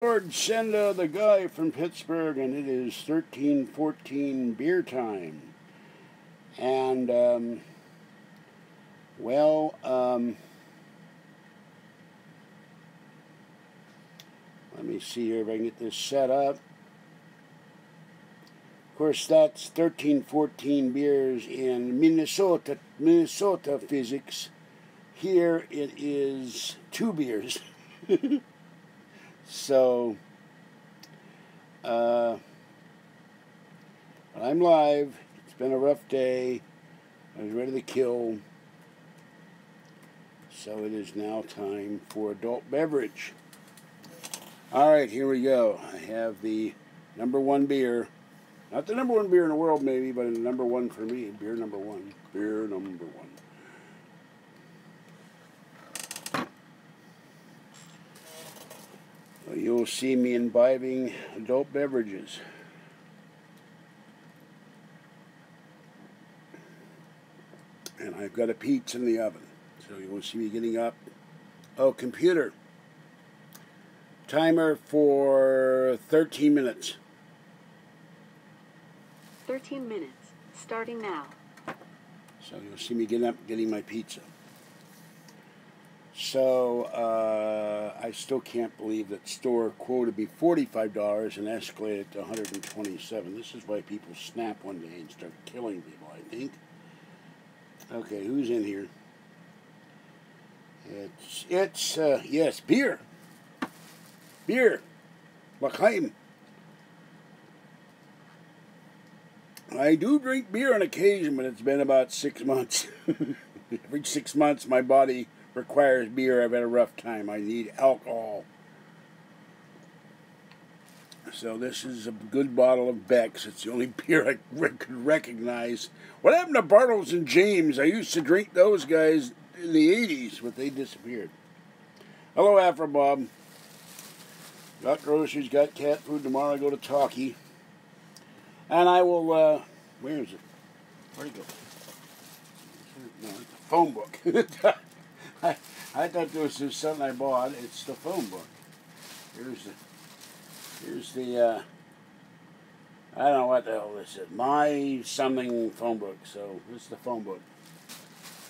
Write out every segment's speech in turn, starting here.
Lord, send the guy from Pittsburgh, and it is 13:14 beer time. And, let me see here if I can get this set up. Of course, that's 1314 beers in Minnesota physics. Here it is 2 beers. So, I'm live. It's been a rough day. I was ready to kill. So it is now time for adult beverage. Alright, here we go. I have the #1 beer. Not the #1 beer in the world, maybe, but the #1 for me. Beer number one. Beer number one. You'll see me imbibing adult beverages. And I've got a pizza in the oven. So you will see me getting up. Oh, computer. Timer for 13 minutes. 13 minutes, starting now. So you'll see me getting up, getting my pizza. So, I still can't believe that store quoted me $45 and escalated to $127. This is why people snap one day and start killing people, I think. Okay, who's in here? Yes, beer. Beer. L'chaim. I do drink beer on occasion, but it's been about 6 months. Every 6 months, my body requires beer. I've had a rough time. I need alcohol. So this is a good bottle of Beck's. It's the only beer I could recognize. What happened to Bartles and James? I used to drink those guys in the 80s, but they disappeared. Hello, Afro Bob. Got groceries, got cat food. Tomorrow I go to Talkie. And I will, where is it? Where'd it go? No, it's the phone book. I thought this was something I bought. It's the phone book. Here's the, I don't know what the hell this is. My something phone book. So this is the phone book.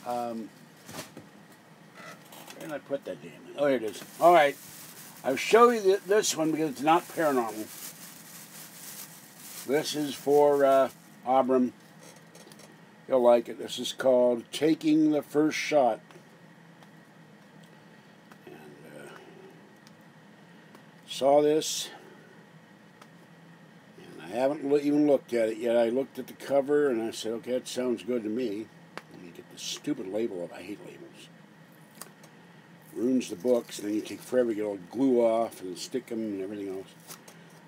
Where did I put that damn thing? Oh, here it is. All right. I'll show you this one because it's not paranormal. This is for Abram. You'll like it. This is called Taking the First Shot. And saw this, and I haven't even looked at it yet. I looked at the cover and I said, okay, that sounds good to me. Let me get this stupid label up. I hate labels. Ruins the books, and then you take forever to get all glue off and stick them and everything else.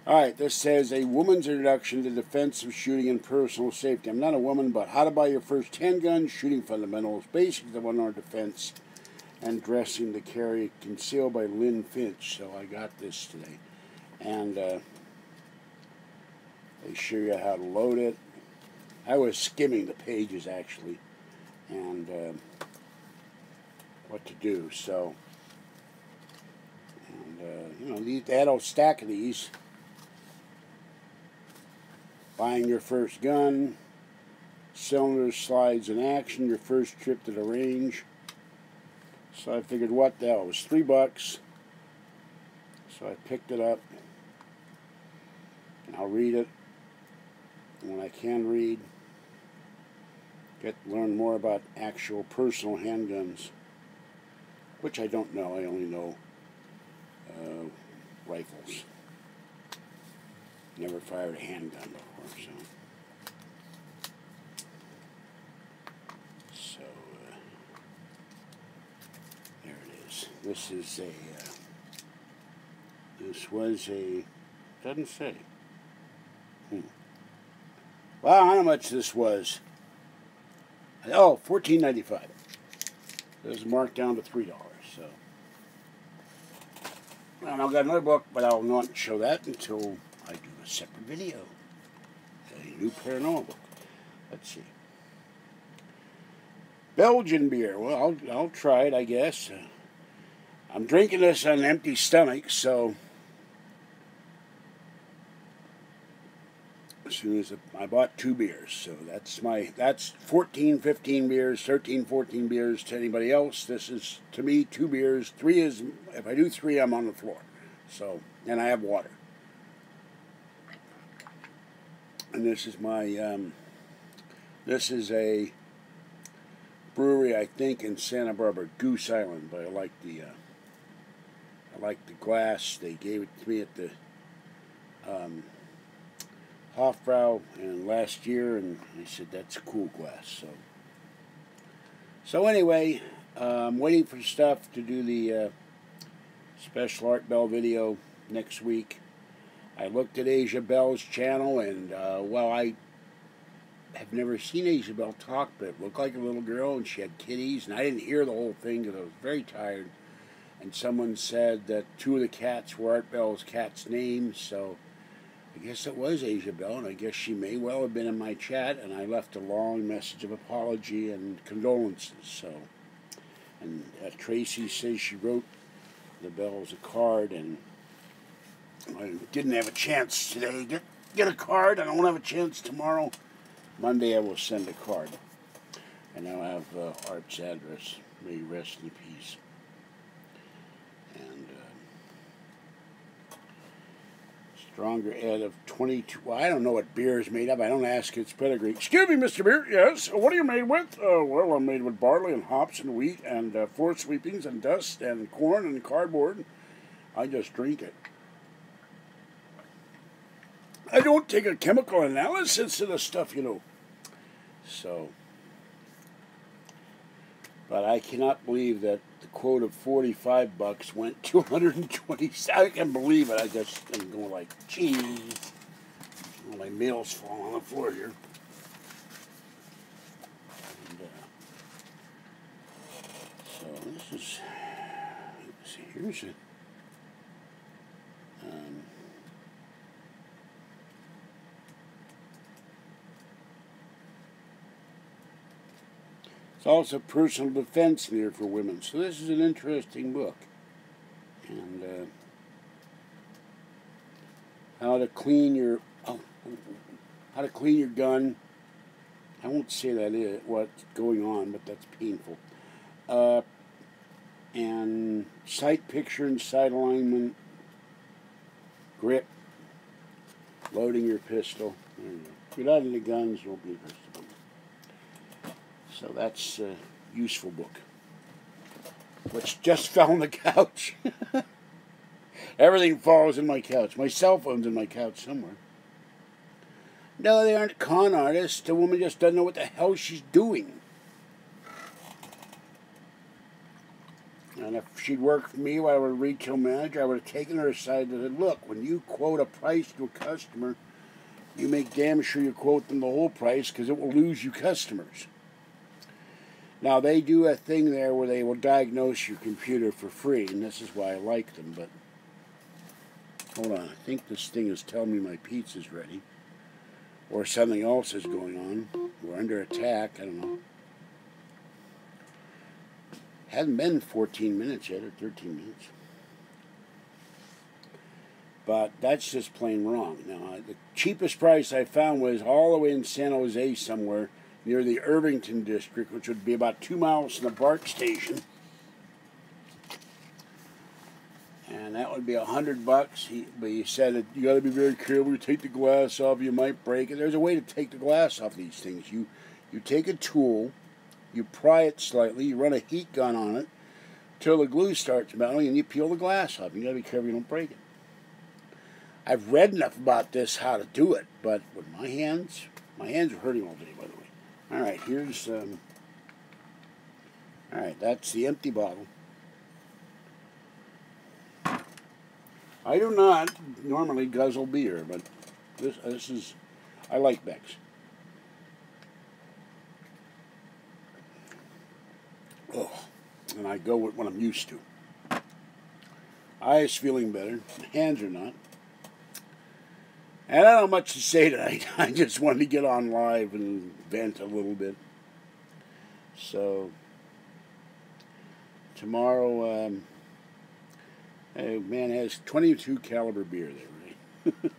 Alright, this says a woman's introduction to defensive shooting and personal safety. I'm not a woman, but how to buy your first handgun, shooting fundamentals, basics of one-arm defense, and dressing to carry, concealed by Lynn Finch. So I got this today. And they show you how to load it. I was skimming the pages, actually, and what to do. So, and you know, they had a stack of these. Buying your first gun, cylinders, slides in action, your first trip to the range. So I figured, what the hell, it was $3. So I picked it up, and I'll read it when I can read. Learn more about actual personal handguns, which I don't know. I only know rifles. Never fired a handgun before, so there it is. This is doesn't say. Well, I don't know how much this was. Oh, $14.95. It was marked down to $3, so. Well, I've got another book, but I'll not show that until I do a separate video. A new paranormal book. Let's see. Belgian beer. Well, I'll try it, I guess. I'm drinking this on an empty stomach, so as soon as I bought 2 beers. So that's 14, 15 beers, 13, 14 beers to anybody else. This is, to me, 2 beers. 3 is, if I do 3, I'm on the floor. So, and I have water. And this is my, this is a brewery, I think, in Santa Barbara, Goose Island. But I like the glass. They gave it to me at the Hofbrau and last year, and I said that's a cool glass. So anyway, I'm waiting for stuff to do the special Art Bell video next week. I looked at Asia Bell's channel, and well, I have never seen Asia Bell talk, but it looked like a little girl, and she had kitties, and I didn't hear the whole thing because I was very tired. And someone said that 2 of the cats were Art Bell's cats' names, so I guess it was Asia Bell, and I guess she may well have been in my chat, and I left a long message of apology and condolences. So, and Tracy says she wrote the Bells a card, and I didn't have a chance today. Get a card. I don't have a chance tomorrow. Monday I will send a card, and I'll have Art's address. May he rest in peace. And Stronger Ed of 22. Well, I don't know what beer is made of. I don't ask its pedigree. Excuse me, Mr. Beer. Yes. What are you made with? Well, I'm made with barley and hops and wheat and 4 sweepings and dust and corn and cardboard. I just drink it. I don't take a chemical analysis of the stuff, you know. So, but I cannot believe that the quote of $45 went to 120. I can't believe it. I just am going like, geez. Well, my mail's falling on the floor here. And, so this is, let's see, here's it. It's also personal defense here for women. So this is an interesting book. And how to clean your gun. I won't say that is what's going on, but that's painful. And sight picture and sight alignment, grip, loading your pistol. There you go. If you're not into guns, you won't be interested. So that's a useful book. Which just fell on the couch. Everything falls in my couch. My cell phone's in my couch somewhere. No, they aren't con artists. The woman just doesn't know what the hell she's doing. And if she'd worked for me while I was a retail manager, I would have taken her aside and said, look, when you quote a price to a customer, you make damn sure you quote them the whole price because it will lose you customers. Now, they do a thing there where they will diagnose your computer for free, and this is why I like them, but hold on, I think this thing is telling me my pizza's ready, or something else is going on. We're under attack, I don't know. Hasn't been 14 minutes yet, or 13 minutes. But that's just plain wrong. Now, the cheapest price I found was all the way in San Jose somewhere, near the Irvington district, which would be about 2 miles from the BART station. And that would be $100. But he said that you got to be very careful. You take the glass off, you might break it. There's a way to take the glass off these things. You take a tool, you pry it slightly, you run a heat gun on it till the glue starts melting, and you peel the glass off. You got to be careful you don't break it. I've read enough about this how to do it, but with my hands are hurting all day, by the way. All right, here's, all right, that's the empty bottle. I do not normally guzzle beer, but this is, I like Beck's. Oh, and I go with what I'm used to. Eyes feeling better, hands are not. And I don't have much to say tonight. I just wanted to get on live and vent a little bit. So, tomorrow, man has 22 caliber beer there, right?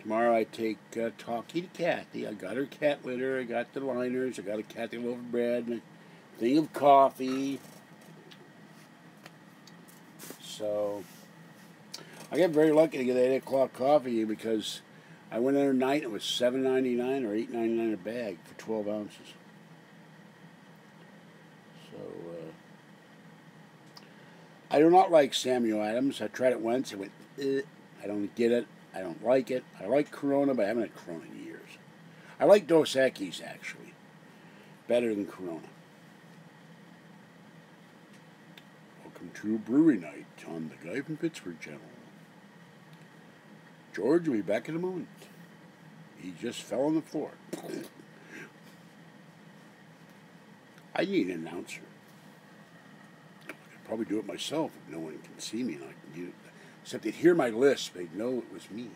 Tomorrow I take Talkie to Kathy. I got her cat litter, I got the liners, I got a Kathy loaf of bread, and a thing of coffee. So, I got very lucky to get that 8 o'clock coffee because I went in there tonight and it was $7.99 or $8.99 a bag for 12 ounces. So, I do not like Samuel Adams. I tried it once. I went, I don't get it. I don't like it. I like Corona, but I haven't had Corona in years. I like Dos Equis, actually. Better than Corona. Welcome to Brewery Night on the Guy from Pittsburgh channel. George will be back in a moment. He just fell on the floor. I need an announcer. I could probably do it myself if no one can see me and I can do it. Except they'd hear my lisp, they'd know it was me.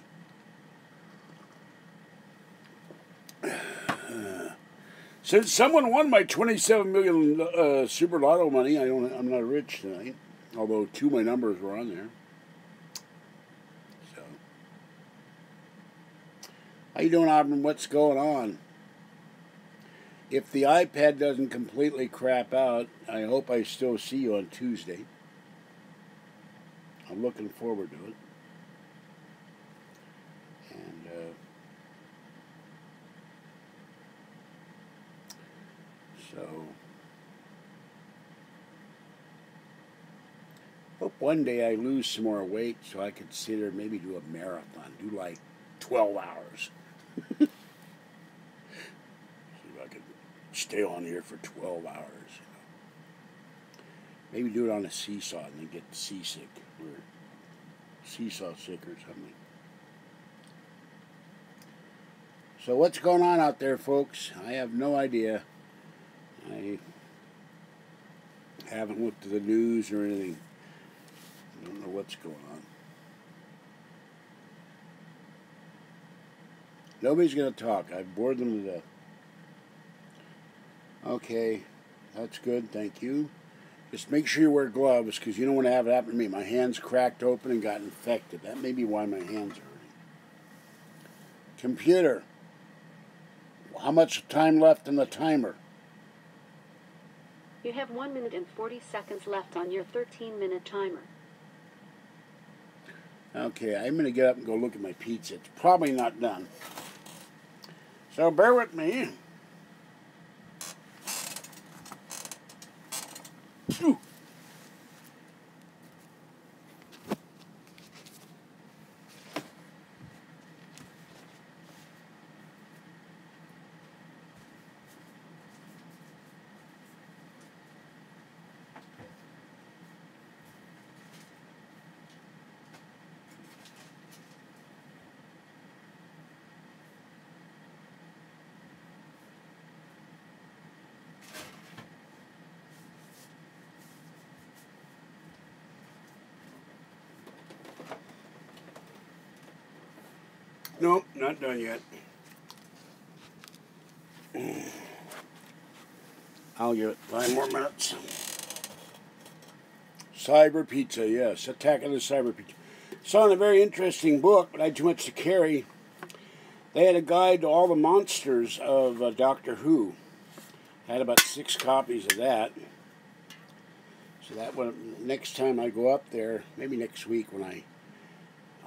Since someone won my $27 million Super Lotto money, I'm not rich tonight. Although 2 of my numbers were on there. So, how you doing, Auburn? What's going on? If the iPad doesn't completely crap out, I hope I still see you on Tuesday. I'm looking forward to it. And so, hope one day I lose some more weight so I could sit there, maybe do a marathon, do like 12 hours. See if I could stay on here for 12 hours. Maybe do it on a seesaw and then get seasick. Or seesaw sick or something. So what's going on out there, folks? I have no idea. I haven't looked at the news or anything. I don't know what's going on. Nobody's going to talk. I've bored them to death. Okay, that's good. Thank you. Just make sure you wear gloves because you don't want to have it happen to me. My hands cracked open and got infected. That may be why my hands are hurting. Computer. How much time left on the timer? You have 1 minute and 40 seconds left on your 13-minute timer. Okay, I'm going to get up and go look at my pizza. It's probably not done. So bear with me. Ooh. Nope, not done yet. I'll give it 5 more minutes. Cyber Pizza, yes. Attack of the Cyber Pizza. Saw in a very interesting book, but I had too much to carry. They had a guide to all the monsters of Doctor Who. I had about 6 copies of that. So that one, next time I go up there, maybe next week when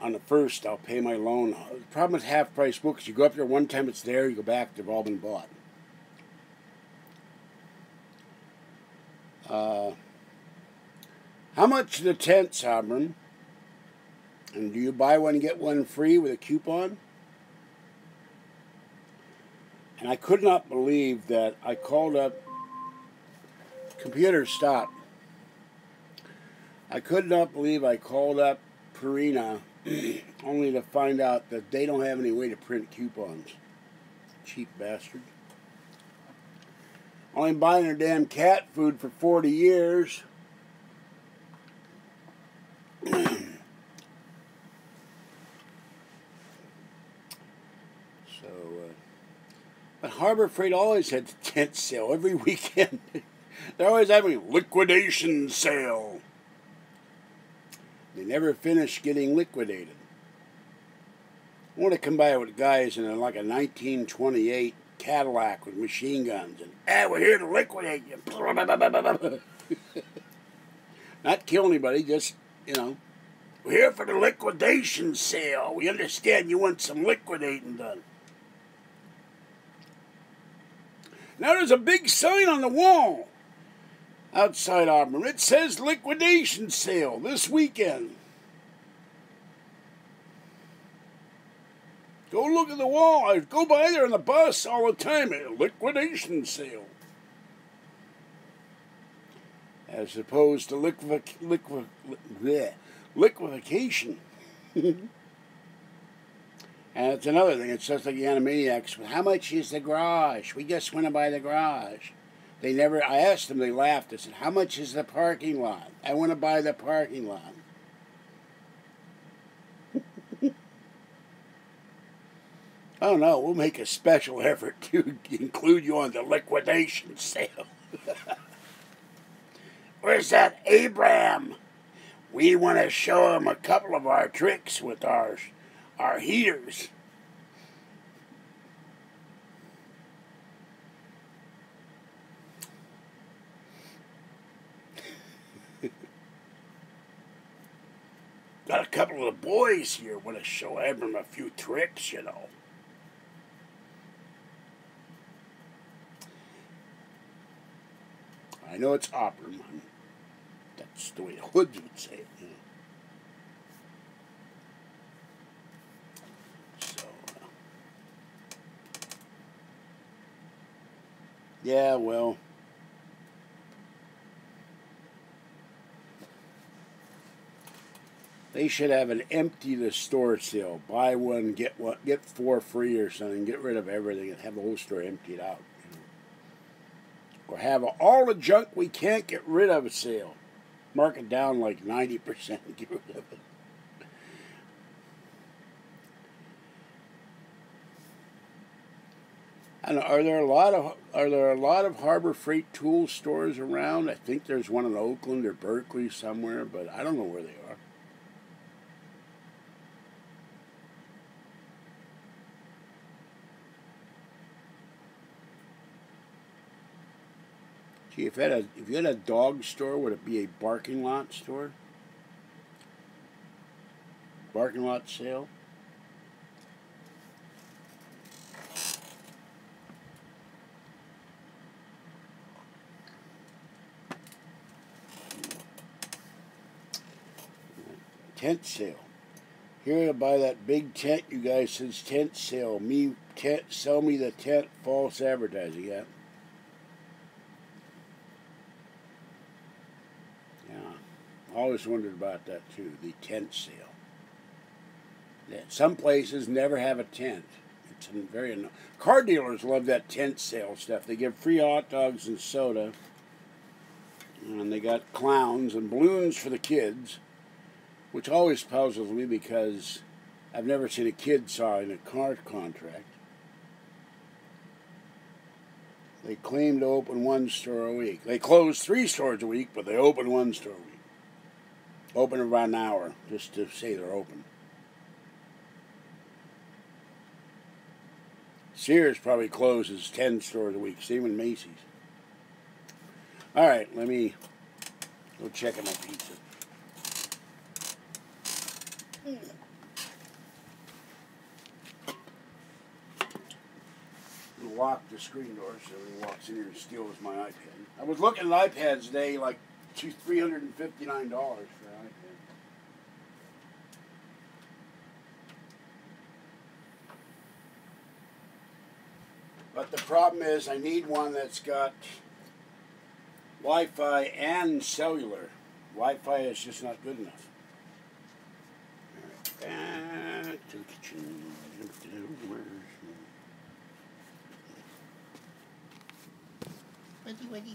on the 1st, I'll pay my loan. The problem with half-price books, you go up there one time it's there, you go back, they've all been bought. How much are the tents, Auburn? And do you buy one and get one free with a coupon? And I could not believe that I called up... Computer, stop. I could not believe I called up Purina only to find out that they don't have any way to print coupons. Cheap bastard. Only buying their damn cat food for 40 years. But Harbor Freight always had the tent sale every weekend. They're always having a liquidation sale. They never finish getting liquidated. I want to come by with guys in like a 1928 Cadillac with machine guns, and we're here to liquidate you. Not kill anybody, just, you know, we're here for the liquidation sale. We understand you want some liquidating done. Now there's a big sign on the wall outside Auburn. It says liquidation sale this weekend. Go look at the wall. I go by there on the bus all the time. Liquidation sale. As opposed to liquefaction. And it's another thing. It's just like the Animaniacs. How much is the garage? We just went to buy the garage. They never, I asked them, they laughed. I said, how much is the parking lot? I want to buy the parking lot. Oh no, we'll make a special effort to include you on the liquidation sale. Where's that Abraham? We want to show him a couple of our tricks with our heaters. Got a couple of the boys here want to show Abram a few tricks, you know. I know it's Auburn. That's the way the hoods would say it. You know. So, yeah, well. They should have an empty the store sale. Buy one, get 4 free or something. Get rid of everything and have the whole store emptied out. You know. Or have all the junk we can't get rid of a sale. Mark it down like 90% and get rid of it. And are there a lot of Harbor Freight tool stores around? I think there's one in Oakland or Berkeley somewhere, but I don't know where they are. Gee, if you had a dog store, would it be a barking lot store? Barking lot sale? Tent sale. Here to buy that big tent, you guys says tent sale. Sell me the tent, false advertising, yeah. Always wondered about that too, the tent sale. Some places never have a tent. It's very annoying. Car dealers love that tent sale stuff. They give free hot dogs and soda. And they got clowns and balloons for the kids, which always puzzles me because I've never seen a kid sign a car contract. They claim to open 1 store a week. They close 3 stores a week, but they open 1 store a week. Open about an hour, just to say they're open. Sears probably closes 10 stores a week, same with Macy's. All right, let me go check on my pizza. Lock the screen door so he walks in here and steals my iPad. I was looking at iPads today, like $359 for an iPad. But the problem is I need one that's got Wi-Fi and cellular. Wi-Fi is just not good enough. All right, back to the kitchen. Weddy.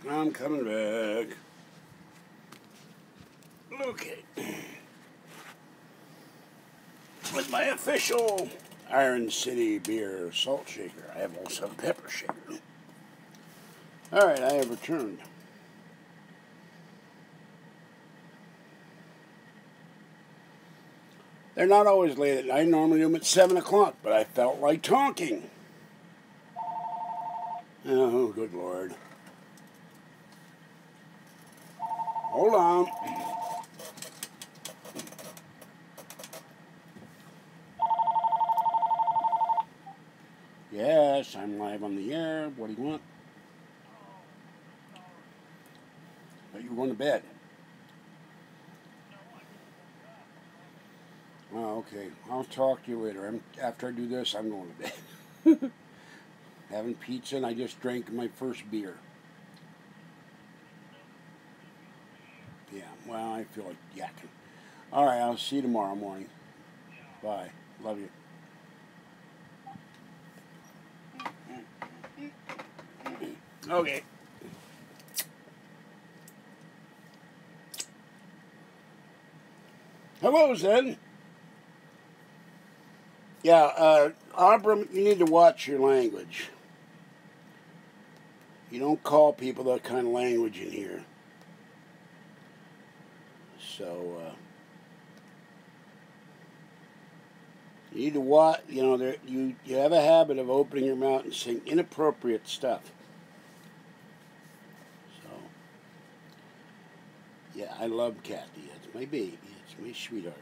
I'm coming back. Okay. With my official Iron City beer salt shaker. I have also a pepper shaker. Alright, I have returned. They're not always late at night. I normally do them at 7 o'clock, but I felt like talking. Oh, good Lord. Hold on. Yes, I'm live on the air. What do you want? But you were going to bed. Oh, okay. I'll talk to you later. After I do this, I'm going to bed. Having pizza, and I just drank my first beer. Yeah, well, I feel like yakking. All right, I'll see you tomorrow morning. Bye. Love you. Okay. Hello, Zen. Yeah, Abram, you need to watch your language. You don't call people that kind of language in here. So, you need to watch, you know, you have a habit of opening your mouth and saying inappropriate stuff. So, yeah, I love Kathy. It's my baby. It's my sweetheart.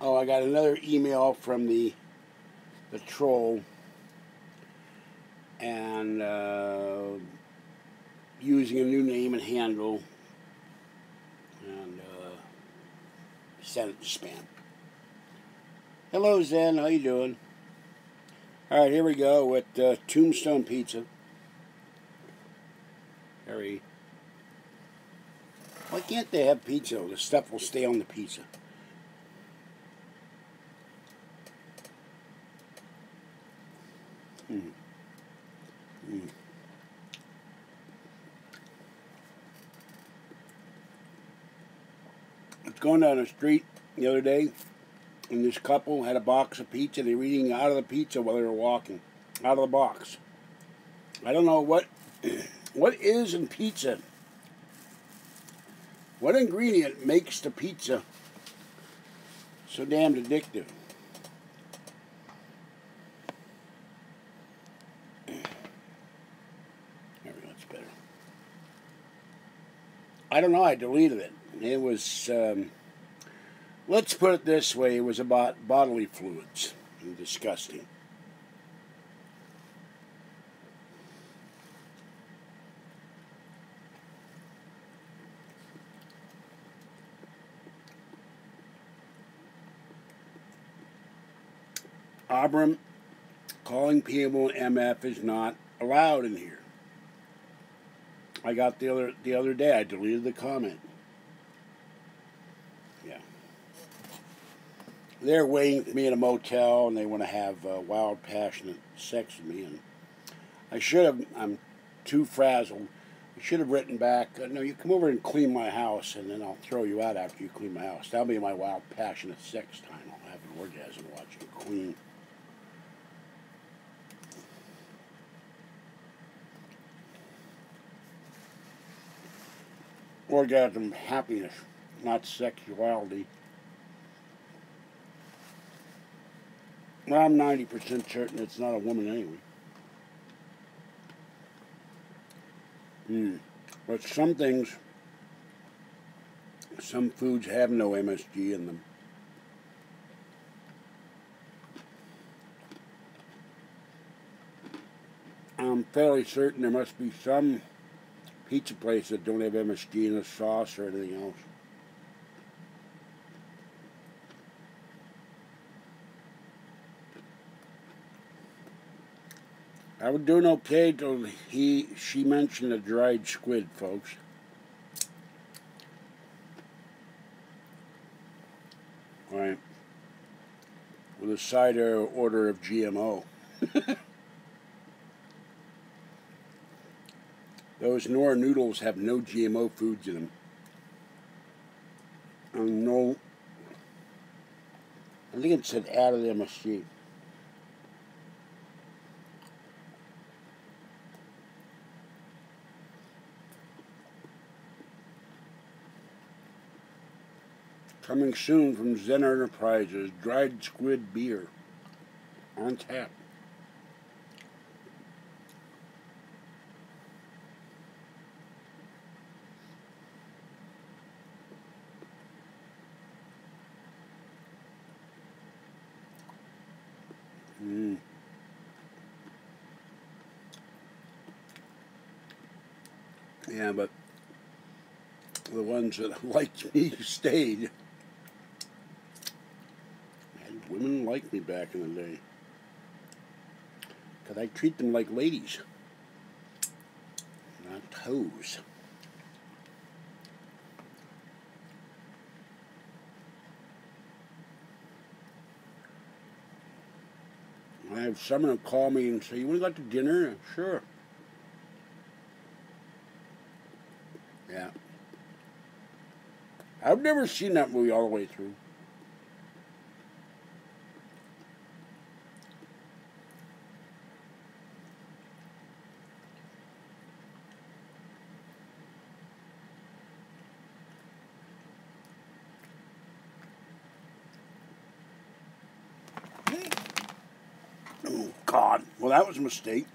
Oh, I got another email from the troll, and using a new name and handle, and sent it to spam. Hello, Zen. How you doing? All right, here we go with Tombstone Pizza. Harry. Why can't they have pizza? The stuff will stay on the pizza. I was going down the street the other day, and this couple had a box of pizza. They were eating out of the pizza while they were walking, out of the box. I don't know what is in pizza. What ingredient makes the pizza so damn addictive? There we go, that's better. I don't know, I deleted it. It was, let's put it this way, it was about bodily fluids. And disgusting. Abram, calling people MF is not allowed in here. I got the other day, I deleted the comment. Yeah. They're waiting for me in a motel, and they want to have wild, passionate sex with me. And I should have, I'm too frazzled. I should have written back, no, you come over and clean my house, and then I'll throw you out after you clean my house. That'll be my wild, passionate sex time. I'll have an orgasm watching you clean. Orgasm, happiness, not sexuality. Well, I'm 90% certain it's not a woman anyway. But some things, some foods have no MSG in them. I'm fairly certain there must be some pizza places that don't have MSG in the sauce or anything else. I was doing okay till she mentioned a dried squid, folks. All right. With a side order of GMO. Those Nora noodles have no GMO foods in them. And no, I think it said added MSG. Coming soon from Zen Enterprises, dried squid beer on tap. Yeah, but the ones that liked me stayed. And women liked me back in the day. Because I treat them like ladies, not hoes. I have someone call me and say, "You want to go out to dinner?" Sure. Yeah. I've never seen that movie all the way through. Oh, God. Well, that was a mistake.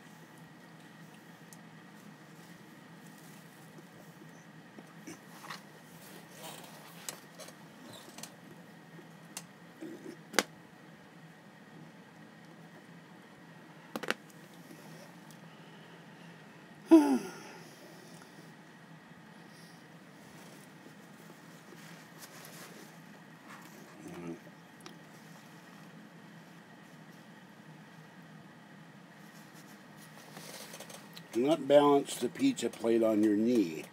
Do not balance the pizza plate on your knee.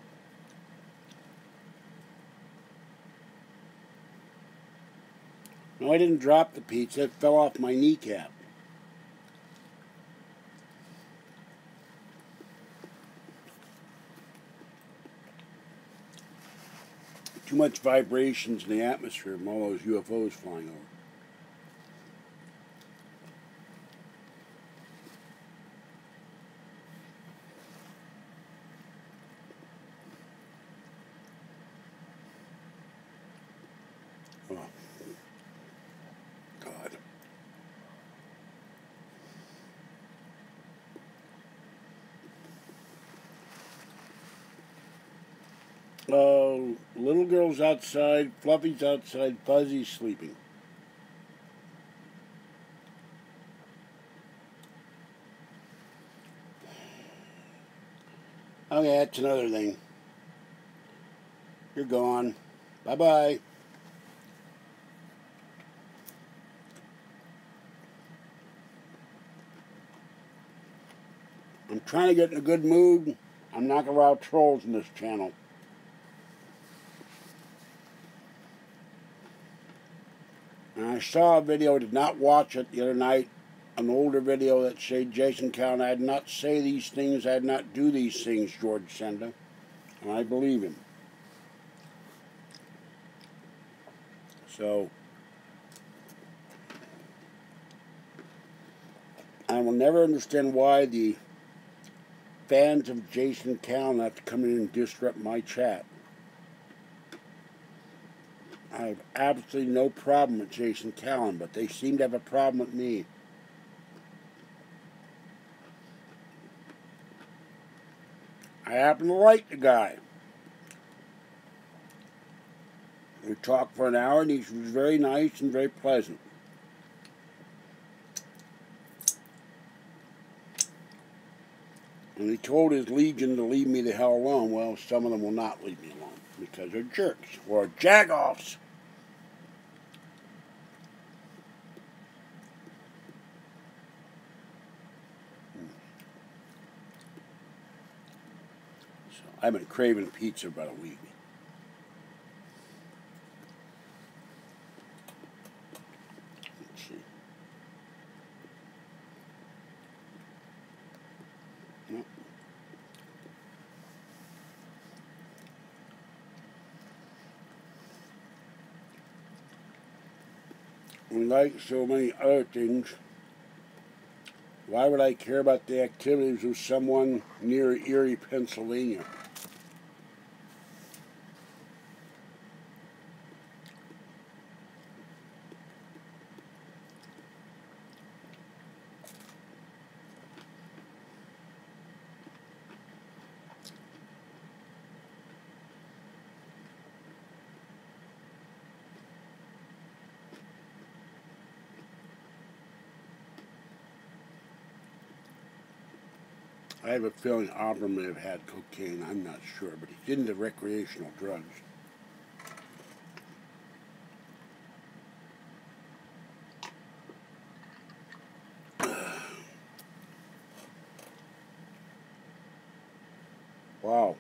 No, I didn't drop the pizza. It fell off my kneecap. Too much vibrations in the atmosphere from all those UFOs flying over. Oh, God. Oh, little girl's outside, Fluffy's outside, Fuzzy's sleeping. Okay, that's another thing. You're gone. Bye-bye. I'm trying to get in a good mood. I'm not going to allow trolls in this channel. And I saw a video, did not watch it the other night, an older video that said Jason Cowan, I did not say these things, I did not do these things, George Senda. And I believe him. So, I will never understand why the fans of Jason Cowan have to come in and disrupt my chat. I have absolutely no problem with Jason Cowan, but they seem to have a problem with me. I happen to like the guy. We talked for an hour, and he was very nice and very pleasant. And he told his legion to leave me the hell alone. Well, some of them will not leave me alone because they're jerks or jagoffs. So I've been craving pizza about a week. Let's see. Nope. And like so many other things, why would I care about the activities of someone near Erie, Pennsylvania? I have a feeling Auburn may have had cocaine. I'm not sure, but he's into recreational drugs. Wow.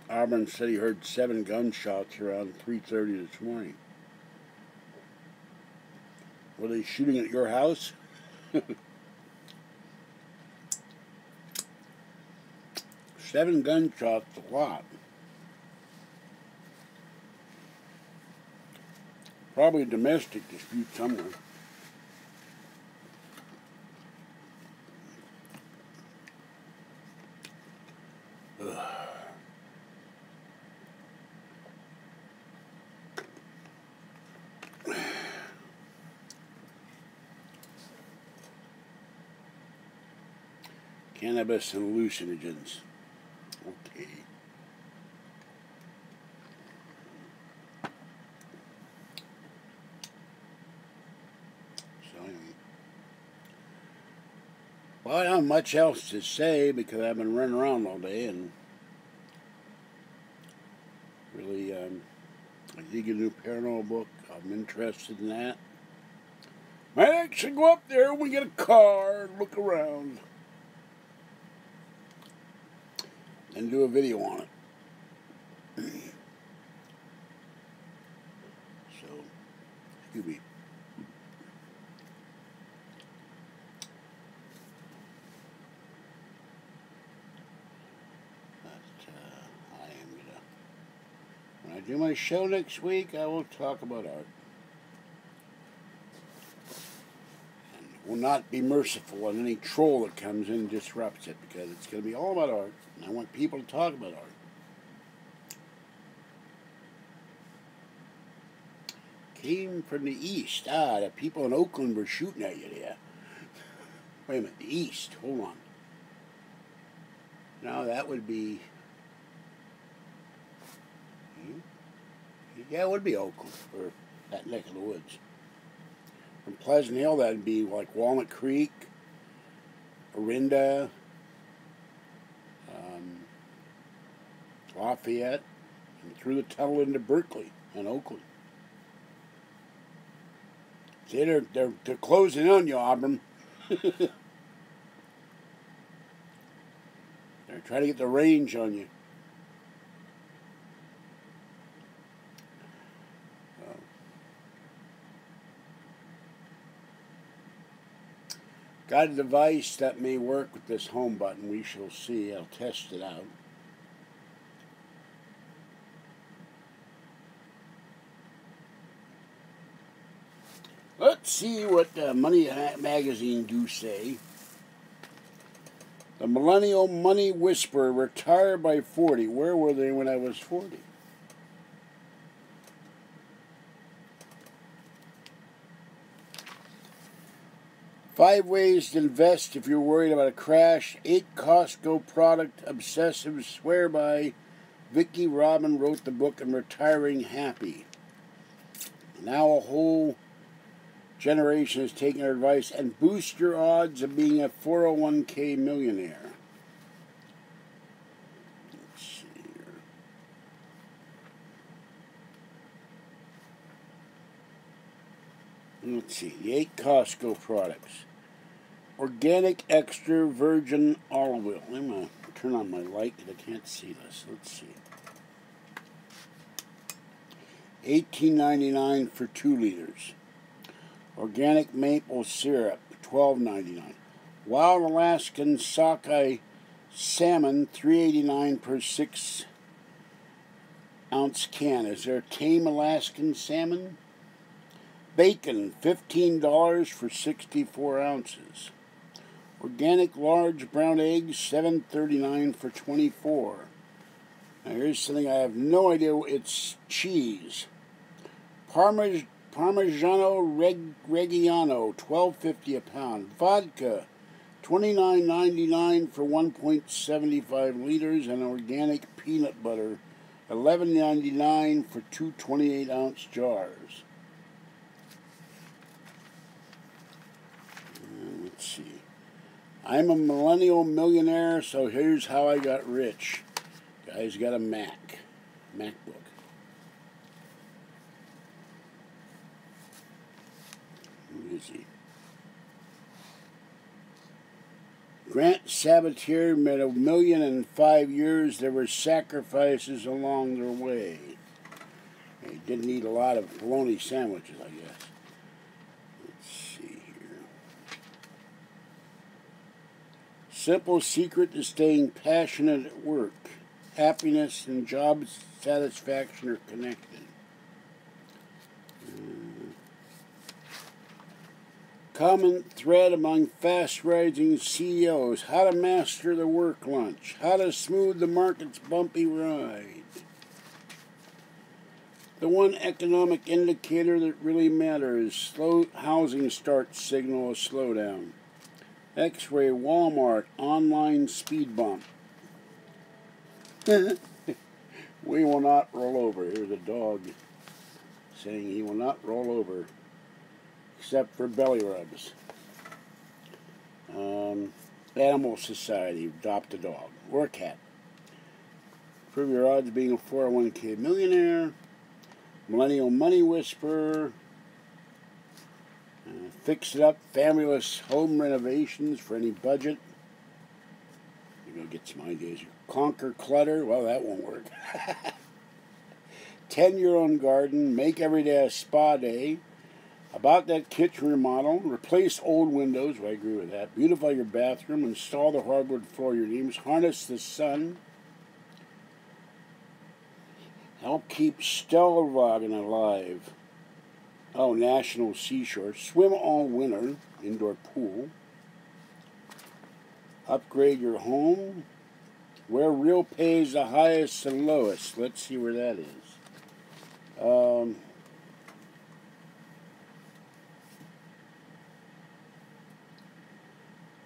Auburn said he heard 7 gunshots around 3:30 this morning. Were they shooting at your house? 7 gunshots, a lot. Probably a domestic dispute somewhere. Ugh. Cannabis and hallucinogens. Okay. So, well, I don't have much else to say because I've been running around all day and really, I dig a new paranormal book. I'm interested in that. Might actually go up there when we get a car and look around. And do a video on it. So, excuse me. But I am gonna, when I do my show next week, I will talk about art. And will not be merciful on any troll that comes in and disrupts it, because it's going to be all about art. And I want people to talk about art. Came from the east. The people in Oakland were shooting at you there. Wait a minute, the east. Hold on. Now that would be... Yeah, it would be Oakland, or that neck of the woods. From Pleasant Hill, that would be like Walnut Creek, Orinda, Lafayette, and through the tunnel into Berkeley and Oakland. See, they're closing on you, Auburn. They're trying to get the range on you. Got a device that may work with this home button. We shall see. I'll test it out. Let's see what Money Magazine do say. The Millennial Money Whisperer retired by 40. Where were they when I was 40? Five ways to invest if you're worried about a crash. 8 Costco product obsessives swear by. Vicki Robin wrote the book on retiring happy. Now a whole generation is taking her advice and boost your odds of being a 401k millionaire. Let's see here. Let's see, the 8 Costco products. Organic extra virgin olive oil. I'm going to turn on my light because I can't see this. Let's see. $18.99 for 2 liters. Organic maple syrup, $12.99. Wild Alaskan sockeye salmon, $3.89 per 6 ounce can. Is there tame Alaskan salmon? Bacon, $15 for 64 ounces. Organic large brown eggs, $7.39 for 24. Now here's something I have no idea. It's cheese. Parmigiano Reggiano, $12.50 a pound. Vodka, $29.99 for 1.75 liters, and organic peanut butter, $11.99 for two 28-ounce jars. Let's see. I'm a millennial millionaire, so here's how I got rich. Guy's got a MacBook. Who is he? Grant Sabatier made $1 million in 5 years. There were sacrifices along their way. He didn't eat a lot of bologna sandwiches, I guess. Let's see here. Simple secret to staying passionate at work. Happiness and job satisfaction are connected. Common thread among fast-rising CEOs: how to master the work lunch, how to smooth the market's bumpy ride. The one economic indicator that really matters: slow housing starts signal a slowdown. X-ray, Walmart, online speed bump. We will not roll over. Here's a dog saying he will not roll over, except for belly rubs. Animal Society, adopt a dog or a cat. Improve your odds of being a 401k millionaire. Millennial Money Whisperer. Fix it up, fabulous home renovations for any budget. You're going to get some ideas. Conquer clutter. Well, that won't work. Tend your own garden. Make every day a spa day. About that kitchen remodel. Replace old windows. Well, I agree with that. Beautify your bathroom. Install the hardwood floor of your dreams. Harness the sun. Help keep Stellarwagen alive. Oh, National Seashore. Swim all winter. Indoor pool. Upgrade your home. Where real pay is the highest and lowest. Let's see where that is.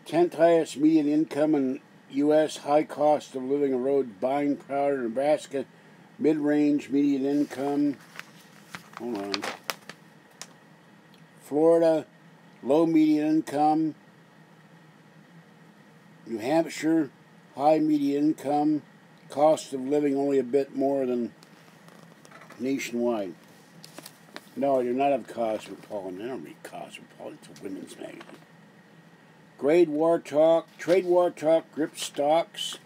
10th highest median income in U.S. High cost of living erodes buying power. Nebraska, mid-range median income. Hold on. Florida, low median income. New Hampshire, high median income. Cost of living only a bit more than nationwide. No, you're not of Cosmopolitan. I don't read Cosmopolitan. It's a women's magazine. Trade War Talk, grip stocks.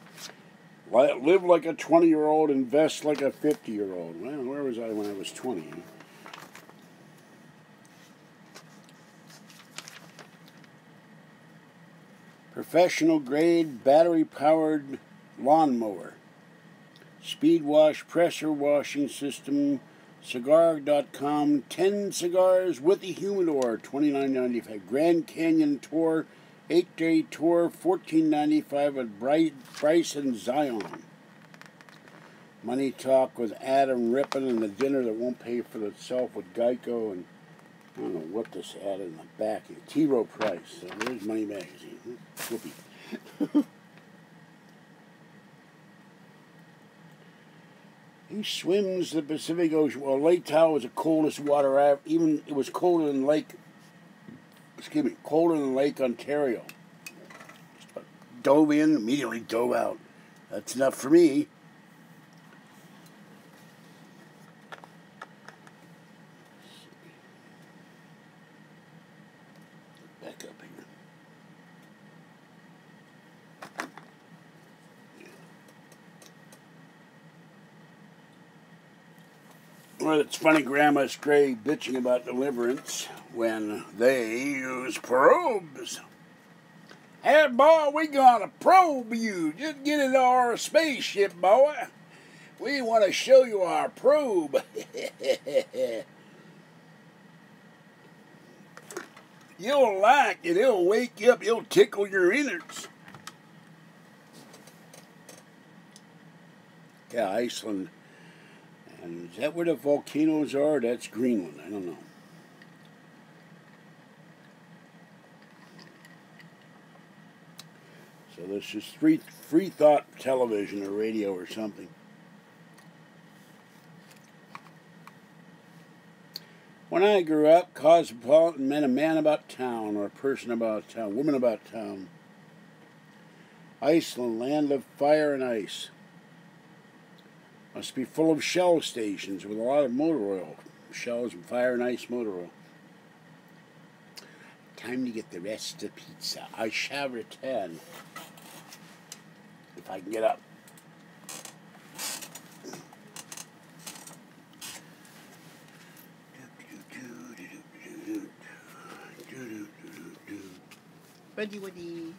Live like a 20-year-old, invest like a 50-year-old. Well, where was I when I was 20? Professional grade battery-powered lawnmower. Speed wash pressure washing system. Cigar.com. 10 cigars with a humidor. $29.95. Grand Canyon Tour. 8-day tour. $14.95 at Bryce and Zion. Money Talk with Adam Rippon, and the dinner that won't pay for itself with Geico, and I don't know what this ad in the back is. T. Rowe Price. So there's Money Magazine. Whoopee. He swims the Pacific Ocean. Well, Lake Tahoe was the coldest water I've even. It was colder than colder than Lake Ontario. Just dove in, immediately dove out. That's enough for me. Back up here. Well, it's funny, Grandma's Gray bitching about deliverance when they use probes. Hey, boy, we gonna probe you. Just get into our spaceship, boy. We want to show you our probe. You'll like it. It'll wake you up. It'll tickle your innards. Yeah, Iceland. And is that where the volcanoes are? That's Greenland. I don't know. So this is free thought television or radio or something. When I grew up, cosmopolitan meant a man about town or a person about town, woman about town. Iceland, land of fire and ice. Must be full of shell stations with a lot of motor oil. Shells and fire and ice motor oil. Time to get the rest of the pizza. I shall return. If I can get up. Woody. Woody.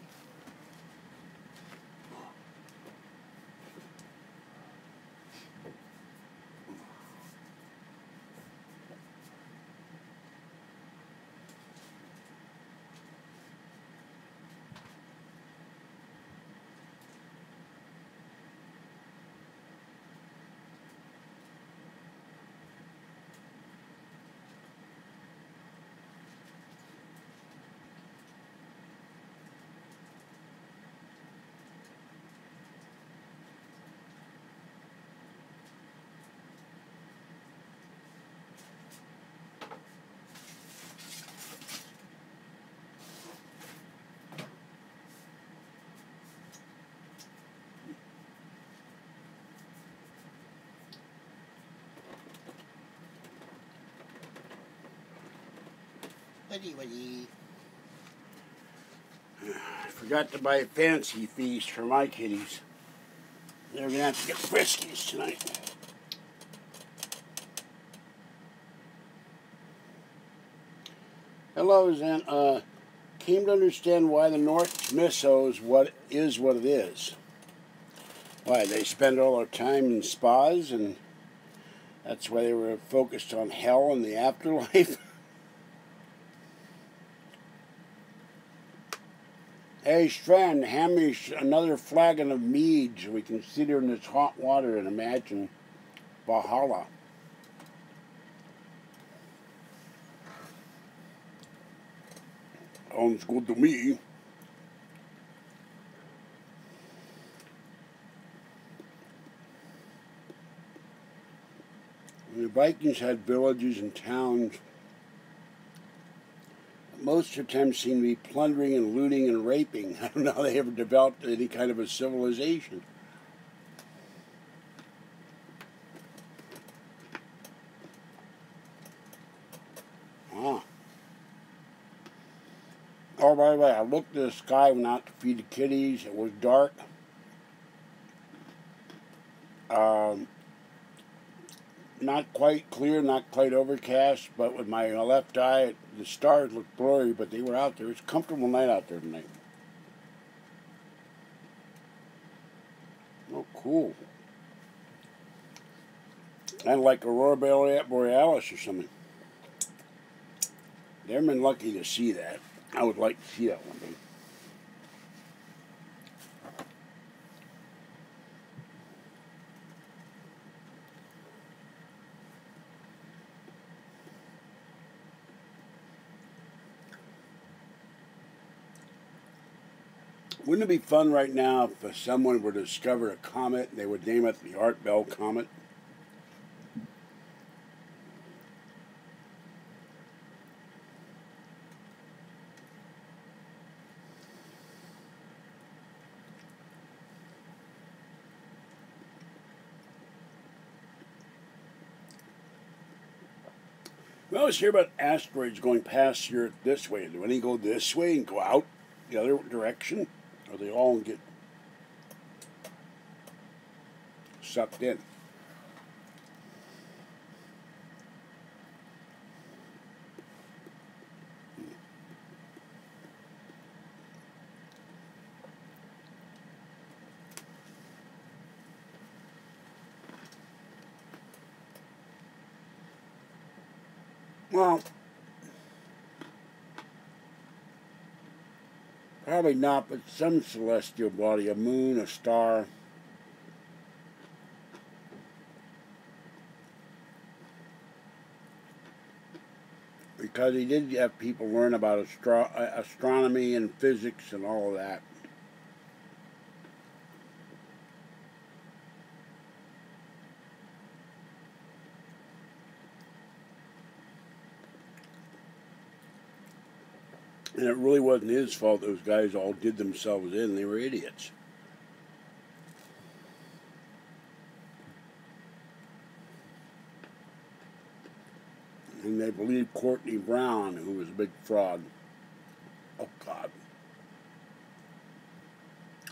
I forgot to buy a fancy feast for my kitties. They're going to have to get friskies tonight. Hello, Zen. Came to understand why the North Misso is what it is. Why, they spend all their time in spas, and that's why they were focused on hell and the afterlife. Hey, Strand, hand me another flagon of mead so we can sit here in this hot water and imagine Valhalla. Sounds good to me. The Vikings had villages and towns. Most of the time seem to be plundering and looting and raping. I don't know how they ever developed any kind of a civilization. Ah. Oh, by the way, I looked at the sky, went out to feed the kitties. It was dark. Not quite clear, not quite overcast, but with my left eye, the stars looked blurry, but they were out there. It's a comfortable night out there tonight. Oh, cool. And like Aurora Borealis or something. They've been lucky to see that. I would like to see that one day. Wouldn't it be fun right now if someone were to discover a comet and they would name it the Art Bell Comet? We always hear about asteroids going past here this way. Do any go this way and go out the other direction? Or they all get sucked in? Well, probably not, but some celestial body, a moon, a star. Because he did have people learn about astronomy and physics and all of that. And it really wasn't his fault those guys all did themselves in. They were idiots. And they believed Courtney Brown, who was a big fraud. Oh, God.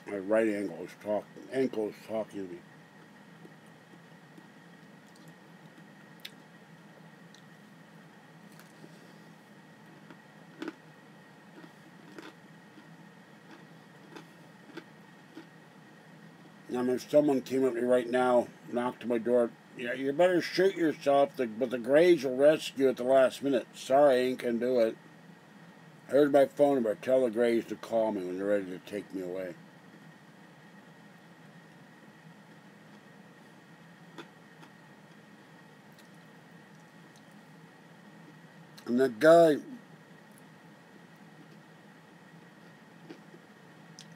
My right ankle is talking to me. Now, if someone came up to me right now, knocked on my door, yeah, you better shoot yourself, but the Grays will rescue at the last minute. Sorry, I ain't gonna do it. I heard my phone number. Tell the Grays to call me when they're ready to take me away. And that guy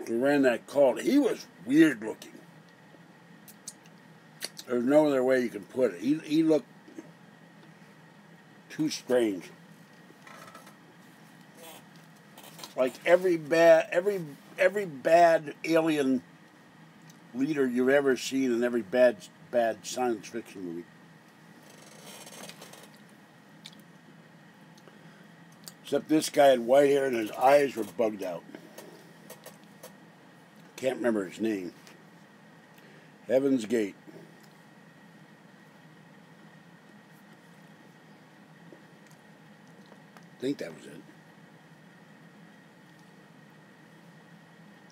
who ran that cult, he was weird looking. There's no other way you can put it. He looked too strange. Like every bad alien leader you've ever seen in every bad science fiction movie. Except this guy had white hair and his eyes were bugged out. Can't remember his name. Heaven's Gate. I think that was it.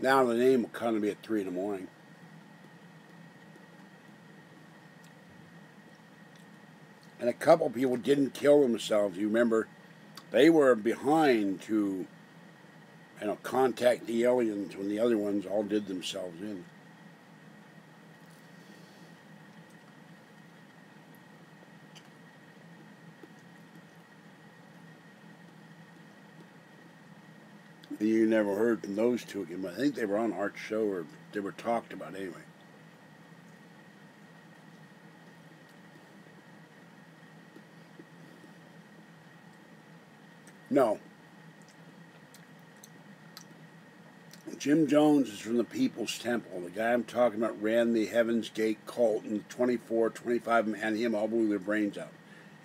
Now the name will kind of be at 3 in the morning. And a couple people didn't kill themselves. You remember, they were behind to, contact the aliens when the other ones all did themselves in. You never heard from those two again, but I think they were on Art's show, or they were talked about anyway. No. Jim Jones is from the People's Temple. The guy I'm talking about ran the Heaven's Gate cult, and 24, 25 and him all blew their brains out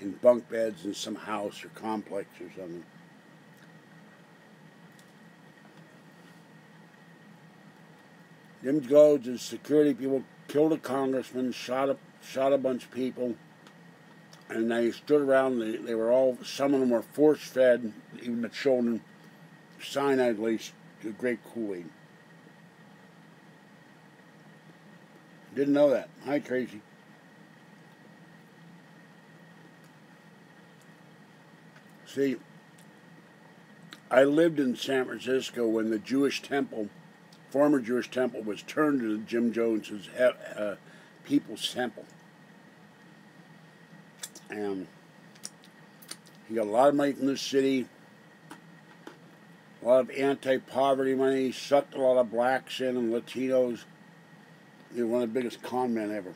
in bunk beds in some house or complex or something. Jim Jones' security people killed a congressman, shot a bunch of people, and they stood around. They were all, some of them were force-fed, even the children, cyanide-laced grape Kool-Aid. Didn't know that. Hi, Tracy. See, I lived in San Francisco when the Jewish temple, former Jewish temple, was turned into Jim Jones's People's Temple. And he got a lot of money from the city, a lot of anti-poverty money, sucked a lot of blacks in and Latinos. He was one of the biggest con men ever.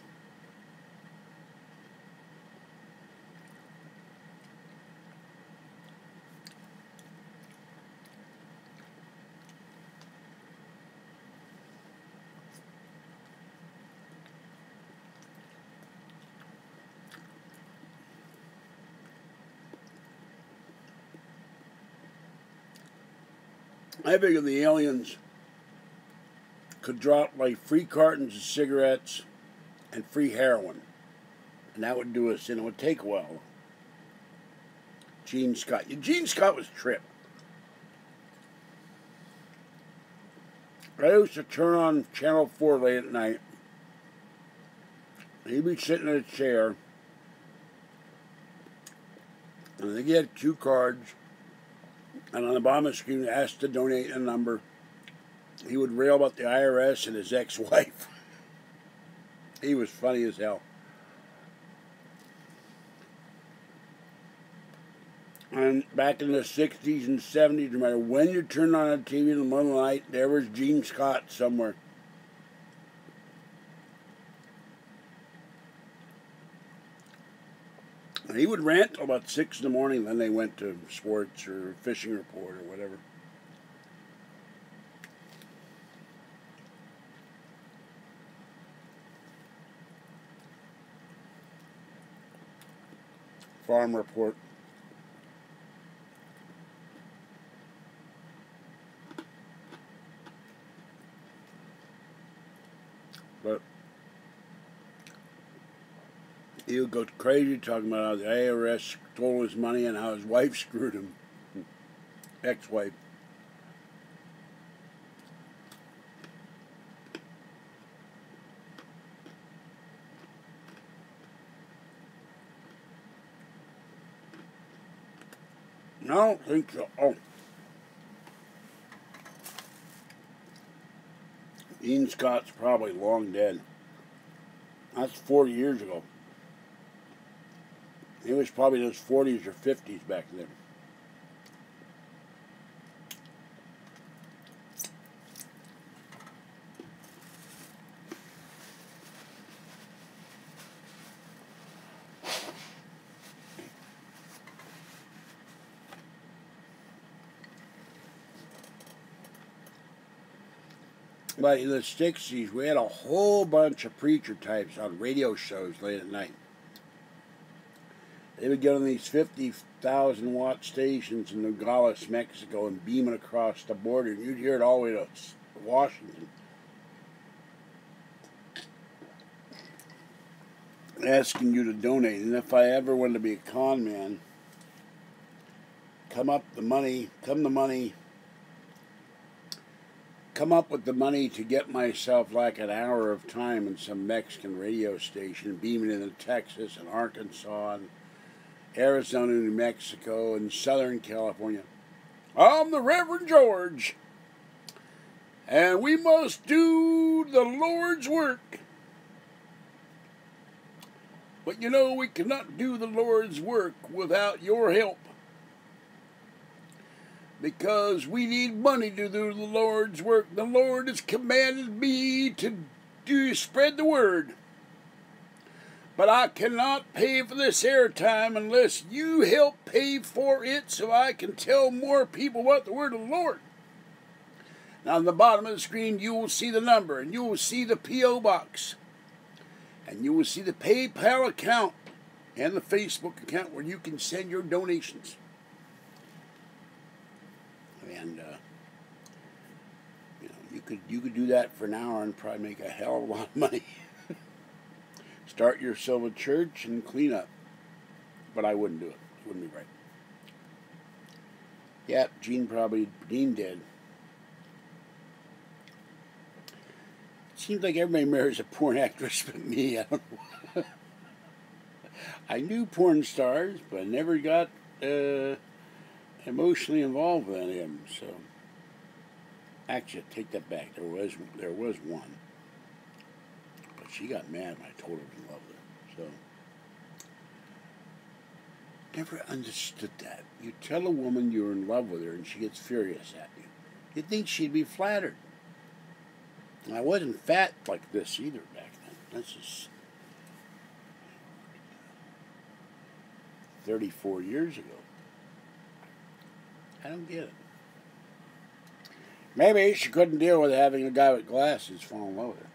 I figured the aliens could drop like free cartons of cigarettes and free heroin, and that would do us, and it would take a while. Gene Scott was trip. I used to turn on Channel 4 late at night. He'd be sitting in a chair, And they get 2 cards, and on the bottom of the screen, asked to donate a number. He would rail about the IRS and his ex-wife. He was funny as hell. And back in the 60s and 70s, no matter when you turned on a TV in the middle of the night, there was Gene Scott somewhere. And he would rant till about 6 in the morning, then they went to sports or fishing report or whatever. Farm report. But he would go crazy talking about how the IRS stole his money and how his wife screwed him. Ex-wife. I don't think so. Oh. Gene Scott's probably long dead. That's 40 years ago. He was probably in his 40s or 50s back then. But in the 60s, we had a whole bunch of preacher types on radio shows late at night. They would get on these 50,000 watt stations in Nogales, Mexico, and beam it across the border. And you'd hear it all the way to Washington. Asking you to donate. And if I ever wanted to be a con man, come up with the money to get myself like an hour of time in some Mexican radio station, beaming into Texas and Arkansas and Arizona, New Mexico, and Southern California. I'm the Reverend George, and we must do the Lord's work. But you know, we cannot do the Lord's work without your help, because we need money to do the Lord's work. The Lord has commanded me to spread the word. But I cannot pay for this airtime unless you help pay for it so I can tell more people about the word of the Lord. Now, on the bottom of the screen, you will see the number, and you will see the P.O. box, and you will see the PayPal account and the Facebook account where you can send your donations. And you could do that for an hour and probably make a hell of a lot of money. Start yourself a church and clean up. But I wouldn't do it. It wouldn't be right. Yep, Gene dead. It seems like everybody marries a porn actress but me. I don't know. I knew porn stars, but I never got emotionally involved with any of them. So, actually, I take that back. There was one. But she got mad when I told her I loved her. So, never understood that. You tell a woman you're in love with her and she gets furious at you. You'd think she'd be flattered. And I wasn't fat like this either back then. This is 34 years ago. I don't get it. Maybe she couldn't deal with having a guy with glasses fall in love with her.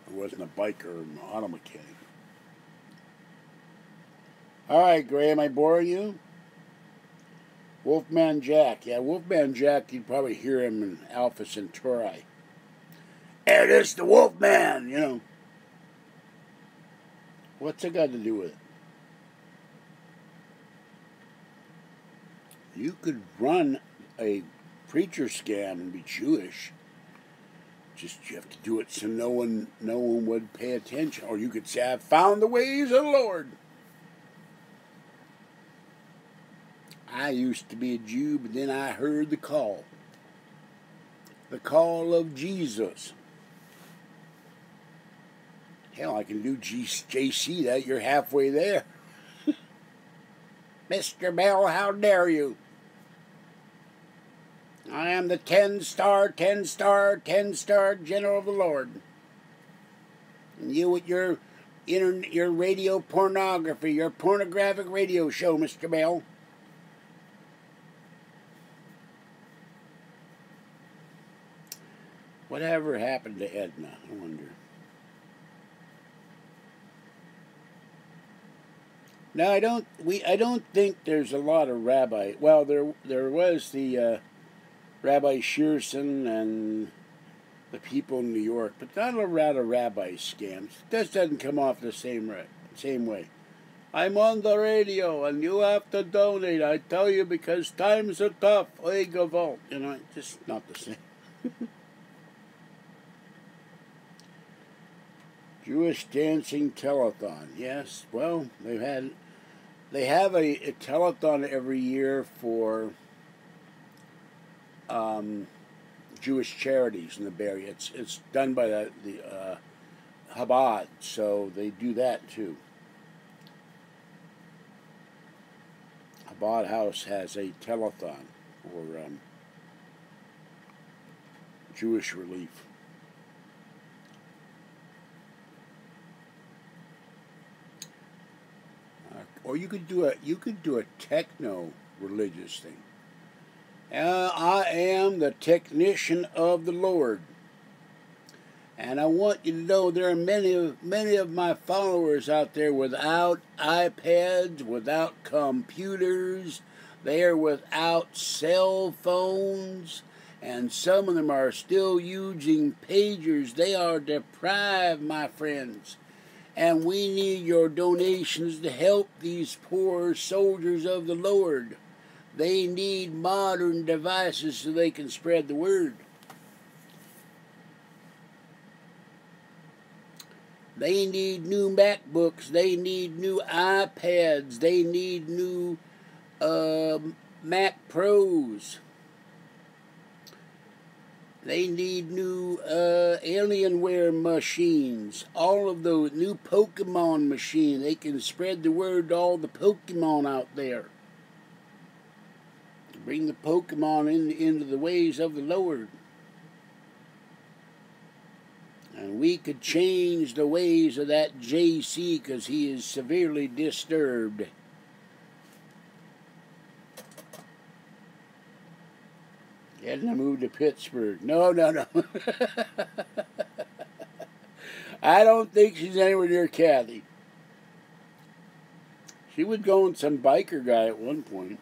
It wasn't a biker or an auto mechanic. Alright, Gray, am I boring you? Wolfman Jack. Yeah, Wolfman Jack, you'd probably hear him in Alpha Centauri. Hey, this is the Wolfman, you know. What's that got to do with it? You could run a preacher scam and be Jewish. Just you have to do it so no one would pay attention. Or you could say, "I've found the ways of the Lord." I used to be a Jew, but then I heard the call. The call of Jesus. Hell, I can do JC that. You're halfway there. Mr. Bell, how dare you? I am the 10-star, 10-star, 10-star General of the Lord. And you with your radio pornography, your pornographic radio show, Mr. Bell. Whatever happened to Edna, I wonder. No, I don't think there's a lot of rabbi. Well, there was the Rabbi Shearson and the people in New York, but not a lot of rabbi scams. This doesn't come off the same way. I'm on the radio and you have to donate. I tell you, because times are tough. Oy gevalt. You know, just not the same. Jewish dancing telethon. Yes, well, they have a telethon every year for Jewish charities in the Bay Area. It's done by the Chabad, so they do that too. Chabad House has a telethon for Jewish relief. Or you could do a techno religious thing. I am the technician of the Lord, and I want you to know there are many of my followers out there without iPads, without computers. They are without cell phones, and some of them are still using pagers. They are deprived, my friends. And we need your donations to help these poor soldiers of the Lord. They need modern devices so they can spread the word. They need new MacBooks. They need new iPads. They need new Mac Pros. They need new Alienware machines. All of those new Pokemon machines. They can spread the word to all the Pokemon out there. Bring the Pokemon into the ways of the Lord. And we could change the ways of that JC because he is severely disturbed. Edna moved to Pittsburgh. No. I don't think she's anywhere near Kathy. She would go with some biker guy at one point.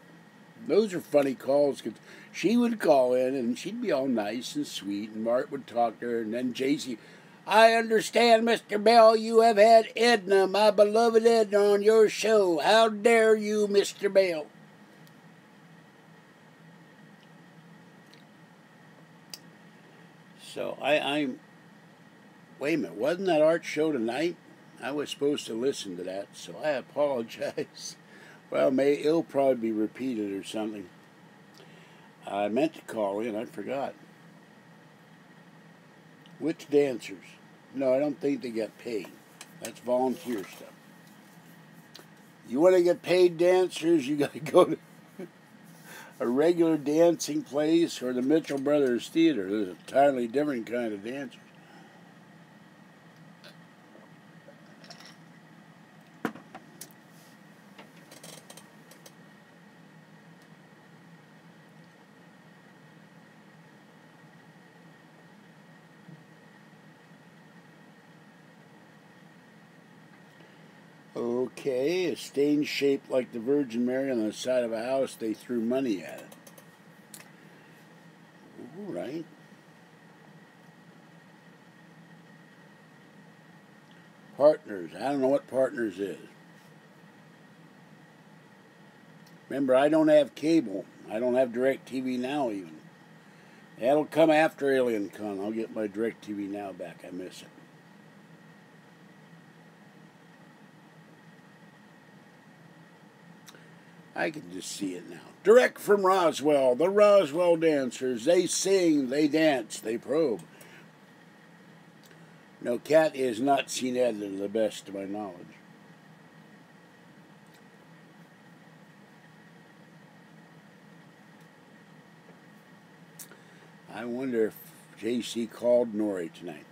Those are funny calls because she would call in and she'd be all nice and sweet, and Mart would talk to her, and then JC, I understand, Mr. Bell, you have had Edna, my beloved Edna, on your show. How dare you, Mr. Bell? So I'm. Wait a minute, wasn't that art show tonight? I was supposed to listen to that, so I apologize. Well, it'll probably be repeated or something. I meant to call in, I forgot. Which dancers? No, I don't think they get paid. That's volunteer stuff. You want to get paid dancers, you got to go to a regular dancing place or the Mitchell Brothers Theater. There's an entirely different kind of dancers. Okay, a stain shaped like the Virgin Mary on the side of a house, they threw money at it. All right. Partners. I don't know what Partners is. Remember, I don't have cable. I don't have DirecTV now even. That'll come after Alien Con. I'll get my DirecTV Now back. I miss it. I can just see it now. Direct from Roswell, the Roswell dancers. They sing, they dance, they probe. No, Cat is not seen that to the best of my knowledge. I wonder if JC called Nori tonight.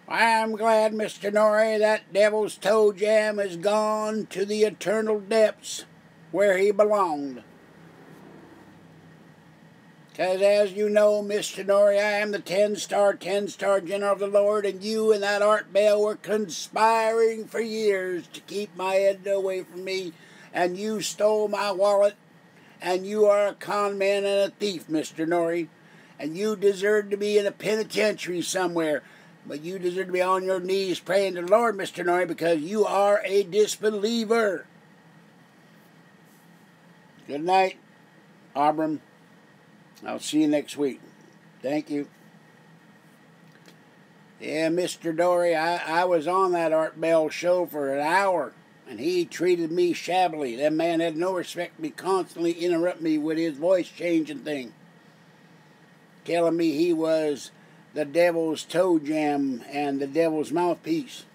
I'm glad, Mr. Nori, that Devil's Toe Jam is gone to the eternal depths where he belonged. 'Cause as you know, Mr. Nori, I am the 10-star general of the Lord, and you and that Art Bell were conspiring for years to keep my Edna away from me, and you stole my wallet, and you are a con man and a thief, Mr. Nori, and you deserve to be in a penitentiary somewhere, but you deserve to be on your knees praying to the Lord, Mr. Nori, because you are a disbeliever. Good night, Abram. I'll see you next week. Thank you. Yeah, Mr. Dory, I was on that Art Bell show for an hour, and he treated me shabbily. That man had no respect for me, constantly interrupt me with his voice changing thing, telling me he was the Devil's Toe Jam and the Devil's Mouthpiece.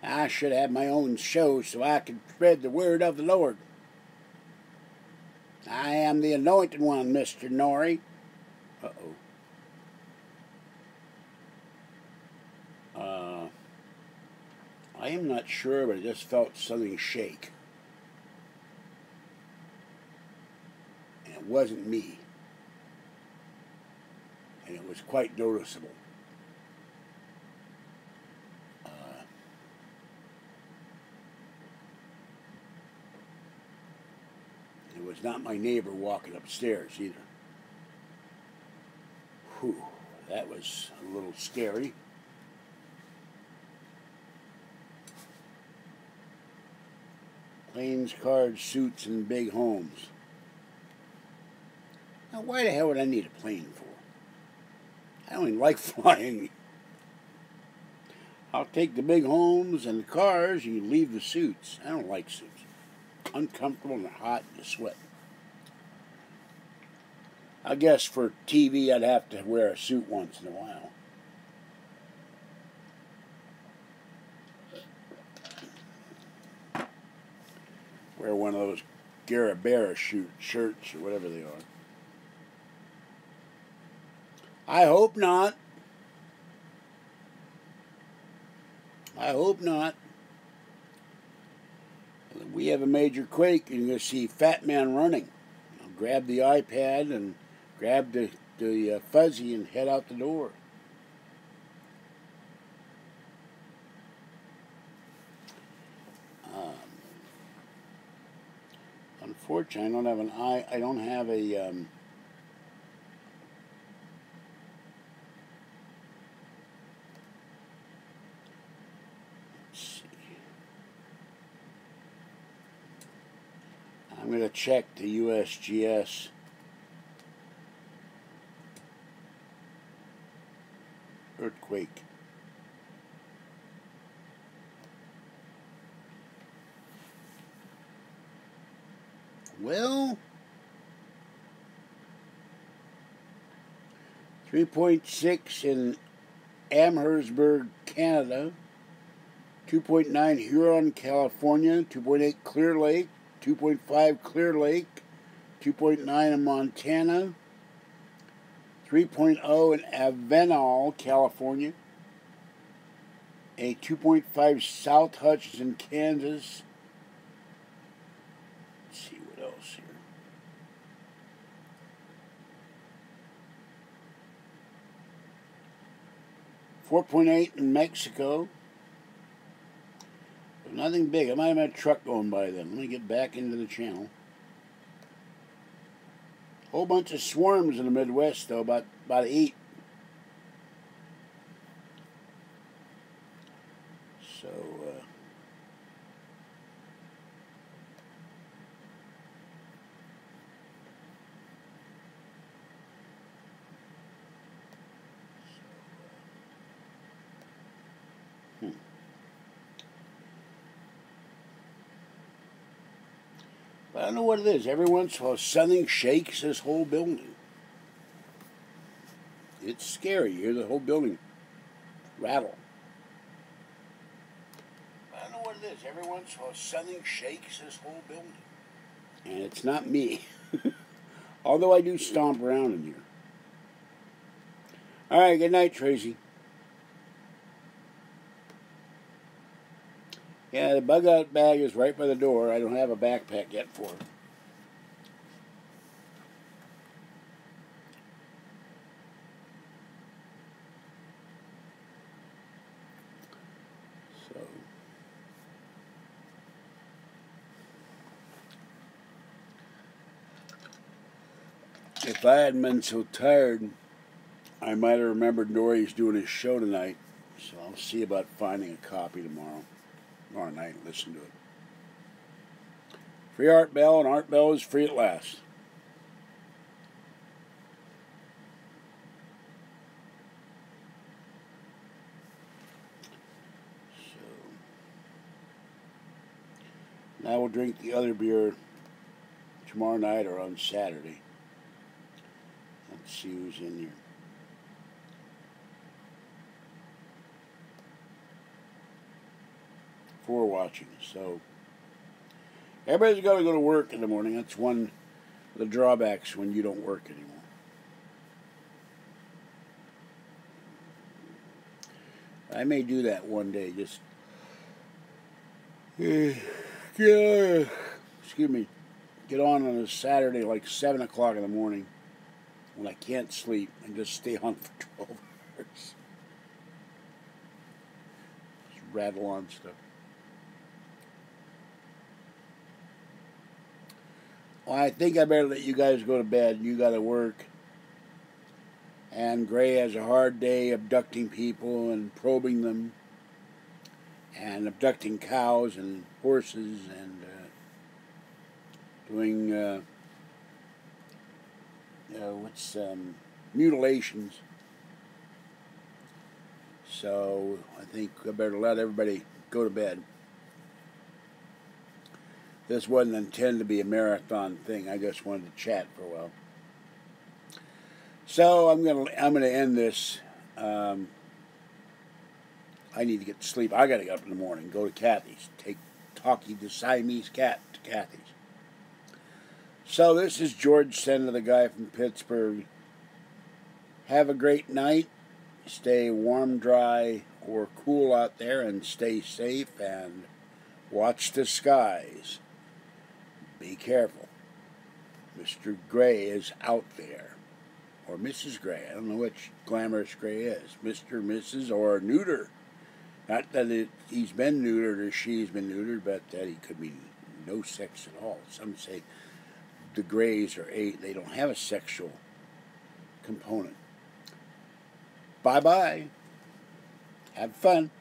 I should have my own show so I could spread the word of the Lord. I am the anointed one, Mr. Nori. Uh-oh. I am not sure, but I just felt something shake. And it wasn't me. And it was quite noticeable. It was not my neighbor walking upstairs either. Whew, that was a little scary. Planes, cars, suits, and big homes. Now, why the hell would I need a plane for? I don't even like flying. I'll take the big homes and the cars, and you leave the suits. I don't like suits. Uncomfortable and hot and sweat. I guess for TV I'd have to wear a suit once in a while. Wear one of those Garabera shirts or whatever they are. I hope not. I hope not. We have a major quake, and you're going to see Fat Man running. I'll grab the iPad and grab the fuzzy and head out the door. Unfortunately, I don't have a I'm going to check the USGS earthquake. Well, 3.6 in Amherstburg, Canada, 2.9 Huron, California, 2.8 Clear Lake, 2.5 Clear Lake, 2.9 in Montana, 3.0 in Avenal, California, a 2.5 South Hutchinson, Kansas. Let's see what else here. .8 in Mexico. But nothing big. I might have had a truck going by then. Let me get back into the channel. Whole bunch of swarms in the Midwest, though, about 8. So, I don't know what it is. Every once in a while, something shakes this whole building. It's scary. You hear the whole building rattle. I don't know what it is. Every once in a while, something shakes this whole building. And it's not me. Although I do stomp around in here. All right, good night, Tracy. Yeah, the bug out bag is right by the door. I don't have a backpack yet for her. So, if I hadn't been so tired, I might have remembered Nori's doing his show tonight. So I'll see about finding a copy tomorrow night and listen to it. Free Art Bell, and Art Bell is free at last. So now we'll drink the other beer tomorrow night or on Saturday. Let's see who's in here. For watching. So everybody's got to go to work in the morning. That's one of the drawbacks when you don't work anymore. I may do that one day. Just excuse me, get on a Saturday like 7 o'clock in the morning when I can't sleep and just stay on for 12 hours. Just rattle on stuff. Well, I think I better let you guys go to bed. You got to work. And Gray has a hard day abducting people and probing them. And abducting cows and horses and doing, mutilations. So I think I better let everybody go to bed. This wasn't intended to be a marathon thing. I just wanted to chat for a while. So I'm gonna end this. I need to get to sleep. I gotta get up in the morning, go to Kathy's, take Talkie the Siamese cat to Kathy's. So this is George Senda, the guy from Pittsburgh. Have a great night. Stay warm, dry, or cool out there, and stay safe, and watch the skies. Be careful. Mr. Gray is out there. Or Mrs. Gray. I don't know which glamorous Gray is. Mr., Mrs., or neuter. Not that he's been neutered or she's been neutered, but that he could be no sex at all. Some say the Grays are they don't have a sexual component. Bye-bye. Have fun.